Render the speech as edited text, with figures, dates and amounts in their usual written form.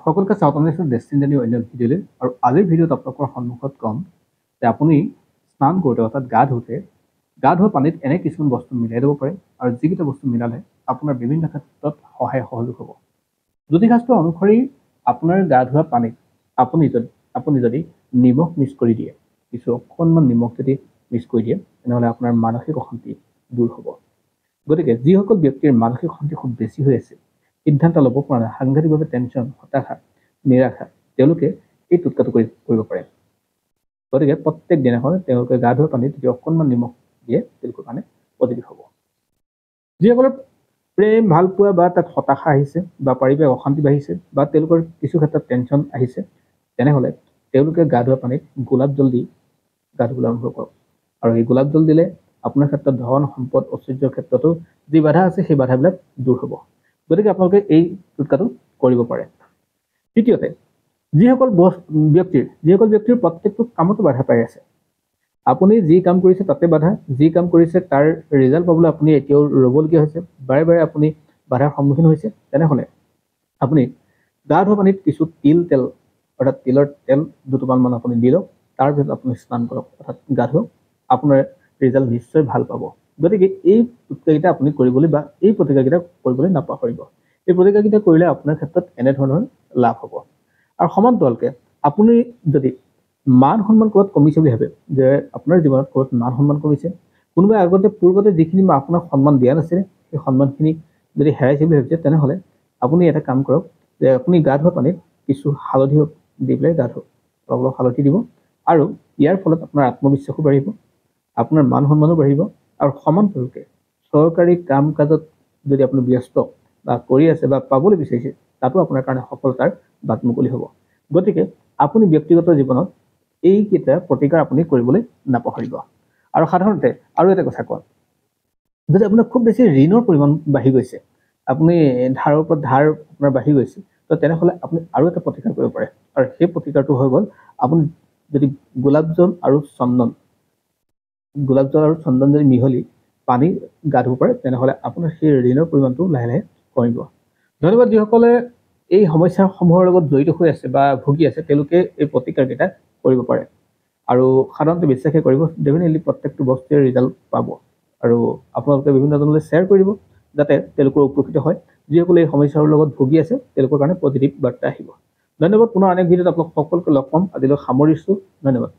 সকলকে স্বাগতম জনাইছোঁ ডেষ্টিনি অন্য ভিডিঅ'লৈ। আৰু আজিৰ ভিডিঅ'ত আপোনালোকৰ সন্মুখত ক'ম যে আপুনি স্নান কৰোঁতে অৰ্থাৎ গা ধোৱা পানীত এনে কিছুমান বস্তু মিলাই দিব পাৰে, আৰু যিকেইটা বস্তু মিলালে আপোনাৰ বিভিন্ন ক্ষেত্ৰত সহায় সহযোগ হ'ব। জ্যোতিষশাস্ত্ৰ অনুসৰি আপোনাৰ গা ধোৱা পানীত আপুনি যদি নিমখ মিক্স কৰি দিয়ে, কিছু অকণমান নিমখ যদি মিক্স কৰি দিয়ে, তেনেহ'লে আপোনাৰ মানসিক অশান্তি দূৰ হ'ব। গতিকে যিসকল ব্যক্তিৰ মানসিক অশান্তি খুব বেছি হৈ আছে, সিদ্ধান্ত ল'ব পৰা নাই, সাংঘাতিকভাৱে টেনশ্যন, হতাশা, নিৰাশা, তেওঁলোকে এই টোটকাটো কৰিব পাৰে। গতিকে প্ৰত্যেক দিনাখন তেওঁলোকে গা ধোৱা পানীত যদি অকণমান নিমখ দিয়ে, তেওঁলোকৰ কাৰণে পজিটিভ হ'ব। যিসকলৰ প্ৰেম ভাল পোৱা বা তাত হতাশা আহিছে বা পাৰিবাৰিক অশান্তি বাঢ়িছে বা তেওঁলোকৰ কিছু ক্ষেত্ৰত টেনশ্যন আহিছে, তেনেহ'লে তেওঁলোকে গা ধোৱা পানীত গোলাপ জল দি গা ধুবলৈ আৰম্ভ কৰক। আৰু এই গোলাপ জল দিলে আপোনাৰ ক্ষেত্ৰত ধন সম্পদ ঐশ্বৰ্যৰ ক্ষেত্ৰতো যি বাধা আছে সেই বাধাবিলাক দূৰ হ'ব। গতিকে আপোনালোকে এই টোটকাটো কৰিব পাৰে। তৃতীয়তে, যিসকল ব্যক্তিৰ প্ৰত্যেকটো কামতো বাধা পাই আছে, আপুনি যি কাম কৰিছে তাতে বাধা, যি কাম কৰিছে তাৰ ৰিজাল্ট পাবলৈ আপুনি এতিয়াও ৰ'বলগীয়া হৈছে, বাৰে বাৰে আপুনি বাধাৰ সন্মুখীন হৈছে, তেনেহ'লে আপুনি গা ধোৱা পানীত কিছু তেল অৰ্থাৎ তিলৰ তেল দুটোপালমান আপুনি দি লওক, তাৰপিছত আপুনি স্নান কৰক অৰ্থাৎ গা ধুৱক, আপোনাৰ ৰিজাল্ট নিশ্চয় ভাল পাব। গতিকে এই টোটকাকেইটা আপুনি কৰিবলৈ বা এই প্ৰতিকাৰকেইটা কৰিবলৈ নাপাহৰিব। এই প্ৰতিকাৰকেইটা কৰিলে আপোনাৰ ক্ষেত্ৰত এনেধৰণৰ লাভ হ'ব। আৰু সমান্তৰালকে আপুনি যদি মান সন্মান ক'ৰবাত কমিছে বুলি ভাবে, যে আপোনাৰ জীৱনত ক'ৰবাত মান সন্মান কমিছে, কোনোবাই পূৰ্বতে যিখিনি আপোনাক সন্মান দিয়া নাছিলে, সেই সন্মানখিনি যদি হেৰাইছে বুলি ভাবিছে, তেনেহ'লে আপুনি এটা কাম কৰক, যে আপুনি গা ধোৱা পানীত কিছু হালধি দি পেলাই গা ধুৱক, অলপ হালধি দিব, আৰু ইয়াৰ ফলত আপোনাৰ আত্মবিশ্বাসো বাঢ়িব, আপোনাৰ মান সন্মানো বাঢ়িব। আৰু সমান্তৰালকে চৰকাৰী কাম কাজত যদি আপুনি ব্যস্ত বা কৰি আছে বা পাবলৈ বিচাৰিছে, তাতো আপোনাৰ কাৰণে সফলতাৰ বাট মুকলি হ'ব। গতিকে আপুনি ব্যক্তিগত জীৱনত এইকেইটা প্ৰতিকাৰ আপুনি কৰিবলৈ নাপাহৰিব। আৰু সাধাৰণতে আৰু এটা কথা কওঁ, যদি আপোনাৰ খুব বেছি ঋণৰ পৰিমাণ বাঢ়ি গৈছে, আপুনি ধাৰৰ ওপৰত ধাৰ আপোনাৰ বাঢ়ি গৈছে, তো তেনেহ'লে আপুনি আৰু এটা প্ৰতিকাৰ কৰিব পাৰে। আৰু সেই প্ৰতিকাৰটো হৈ গ'ল, আপুনি যদি গোলাপ জল আৰু চন্দন যদি মিহলি পানী গা ধুব পাৰে, তেনেহ'লে আপোনাৰ সেই ঋণৰ পৰিমাণটো লাহে লাহে কমিব। ধন্যবাদ। যিসকলে এই সমস্যাসমূহৰ লগত জড়িত হৈ আছে বা ভুগি আছে, তেওঁলোকে এই প্ৰতিকাৰকেইটা কৰিব পাৰে। আৰু সাধাৰণতে বিশ্বাসে কৰিব, ডেফিনেটলি প্ৰত্যেকটো বস্তুৱে ৰিজাল্ট পাব। আৰু আপোনালোকে বিভিন্নজনলৈ শ্বেয়াৰ কৰিব, যাতে তেওঁলোকৰ উপকৃত হয়। যিসকলে এই সমস্যাৰ লগত ভুগি আছে, তেওঁলোকৰ কাৰণে পজিটিভ বাৰ্তা আহিব। ধন্যবাদ। পুনৰ অনেক ভিডিঅ'ত আপোনালোক সকলোকে লগ পাম। আজিলৈ সামৰিছোঁ। ধন্যবাদ।